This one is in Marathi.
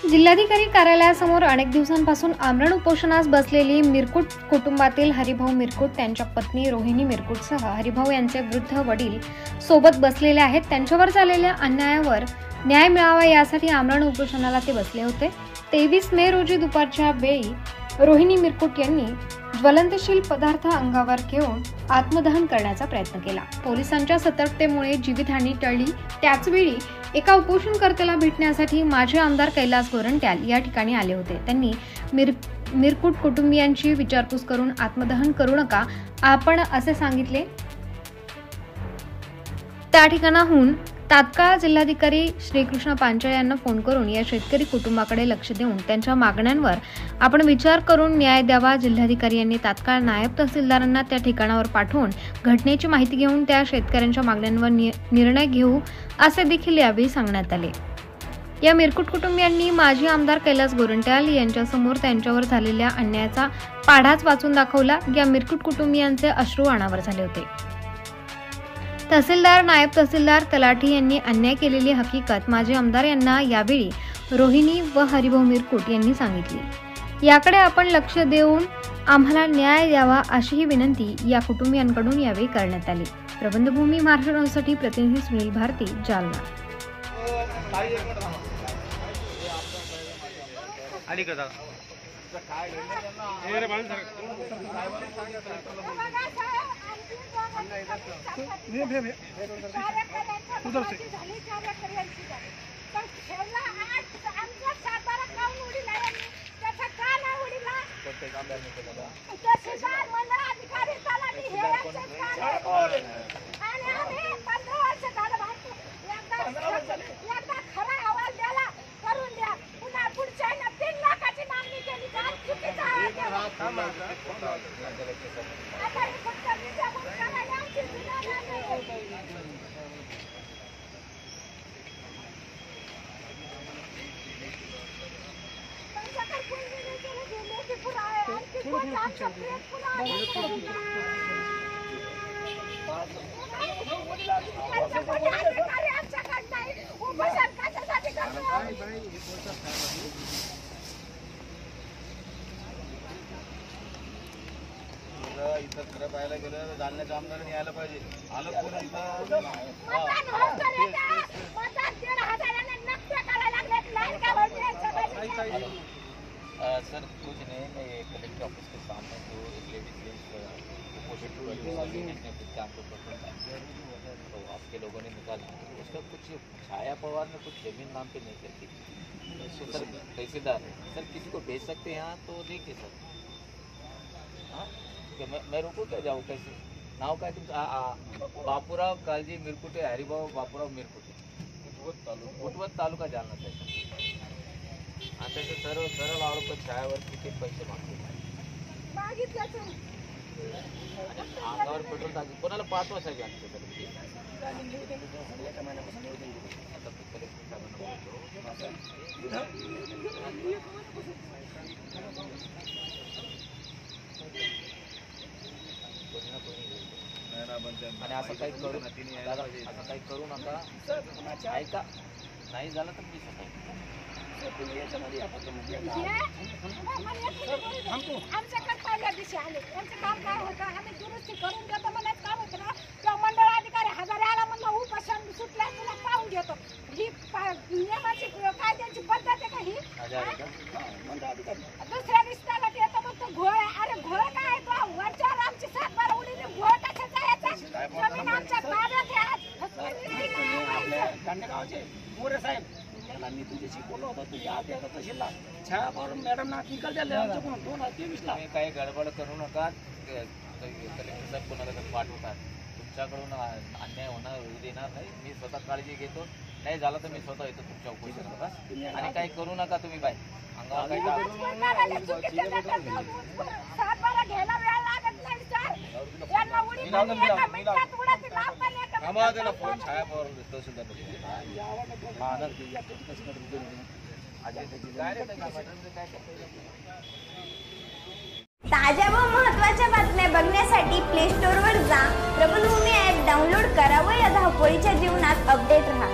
जिल्हाधिकारी कार्यालयासमोर अनेक दिवसांपासून आमरण उपोषणास बसलेली मिरकुट कुटुंबातील हरिभाऊ मिरकुट त्यांच्या पत्नी रोहिणी मिरकुटसह हरिभाऊ यांचे वृद्ध वडील सोबत बसलेले आहेत। त्यांच्यावर झालेल्या अन्यायावर न्याय मिळावा यासाठी आमरण उपोषणाला ते बसले होते। 23 मे रोजी दुपारच्या वेळी रोहिणी मिरकुट यांनी ज्वलनशील पदार्थ अंगावर घेऊन आत्मदहन करण्याचा प्रयत्न केला। पोलिसांच्या सतर्कतेमुळे जीवितहानी टळली। त्याचवेळी एका उपोषणकर्त्याला भेटण्यासाठी माजी आमदार कैलास गोरंट्याल या ठिकाणी आले होते। त्यांनी मिरकुट कुटुंबियांची विचारपूस करून आत्मदहन करू नका आपण असे सांगितले। त्या ठिकाणाहून तात्काळ जिल्हाधिकारी श्रीकृष्ण पांचाळ यांना फोन करून या शेतकरी कुटुंबाकडे लक्ष देऊन त्यांच्या मागण्यांवर आपण विचार करून न्याय द्यावा। जिल्हाधिकारी यांनी तात्काळ नायब तहसीलदारांना त्या ठिकाणावर पाठवून घटनेची माहिती घेऊन त्या शेतकऱ्यांच्या मागण्यांवर निर्णय घेऊ असे देखील यावेळी सांगण्यात आले। या मिरकुट कुटुंबियांनी माजी आमदार कैलास गोरंट्याल यांच्यासमोर त्यांच्यावर झालेल्या अन्यायाचा पाढाच वाचून दाखवला। या मिरकुट कुटुंबियांचे अश्रू अनावर झाले होते। तहसीलदार, नायब तहसीलदार, तलाठी यांनी अन्याय केलेली हकीकत माजी आमदार यांना यावेळी रोहिणी व हरिभाऊ मिरकुट यांनी सांगितली। याकडे आपण लक्ष देऊन आम्हाला न्याय द्यावा अशीही विनंती या कुटुंबियांकडून यावेळी करण्यात आली। प्रबंधभूमी महाराष्ट्रासाठी प्रतिनिधी सुनील भारती, जालना। उधर से इथं खरं पाहायला गेलं जालन्याच्या आमदारांनी यायला पाहिजे। आलं कोण सर कुछ नहीं, मैं कलेक्टर ऑफिस के सामने जो एक लेडीज तो आपके लोगों ने निकाला, उसका कुछ छाया पवार ने कुछ जमीन नाम पे नहीं करती। सर तहसीलदार सर किसी को भेज सकते हैं यहाँ तो देखिए सर। हाँ मैं रुकू क्या जाऊँ कैसे? नाव काय तुमचं? बापूराव कालजी मिरकुटे, हरिभाऊ बापूराव मिरकुटे, उटवत तालुका जालना त्याचा। आता ते सर्व सरळ आरोप छायावर किती पैसे मागतो अंगावर पेट्रोल टाकी कोणाला पाठवा साहेब आमच्याकडे। आणि असं काही करू नका ऐका, नाही झालं तर मी सकाळी आमच्याकडे पहिल्या दिवशी आले, त्यांचं काम काय होतं आम्ही दुरुस्ती करून देतो म्हणत काम होतं ना। किंवा मंडळ अधिकारी हजारे आला म्हणलं उपोषण सुटल्या तुला पाहून घेतो। ही नियमाची कायद्याची पद्धत आहे का ही? दुसऱ्या दिवसाला येतो मग तो घोळ, अरे घोळ काय आहे तो? वरच्यावर आमची 7-12 उडीने घोळ कशाचा याचा? जमीन आमच्या ताब्यात आहे। मोरे साहेब मी तुझ्याशी बोललो होतो, तुझ्या आधी आता तहसीलला छाया मॅडम ना निकाल द्यायला आमच्याकडून 2023ला। काही गडबड करू नका, कलेक्टर साहेब कोणाला पाठवतात, तुमच्याकडून अन्याय होणार देणार नाही। मी स्वतः काळजी घेतो, नाही झालं तर मी स्वतः येतो तुमच्या उपोषणाला। आणि काही करू नका तुम्ही बाय अंगावर काही छाया पवार तहसीलदार ताज्या व महत्त्वाच्या बातम्या बघण्यासाठी प्ले स्टोअरवर जा, प्रबंधभूमी ॲप डाउनलोड करा व या धावपळीच्या जीवनात अपडेट रहा।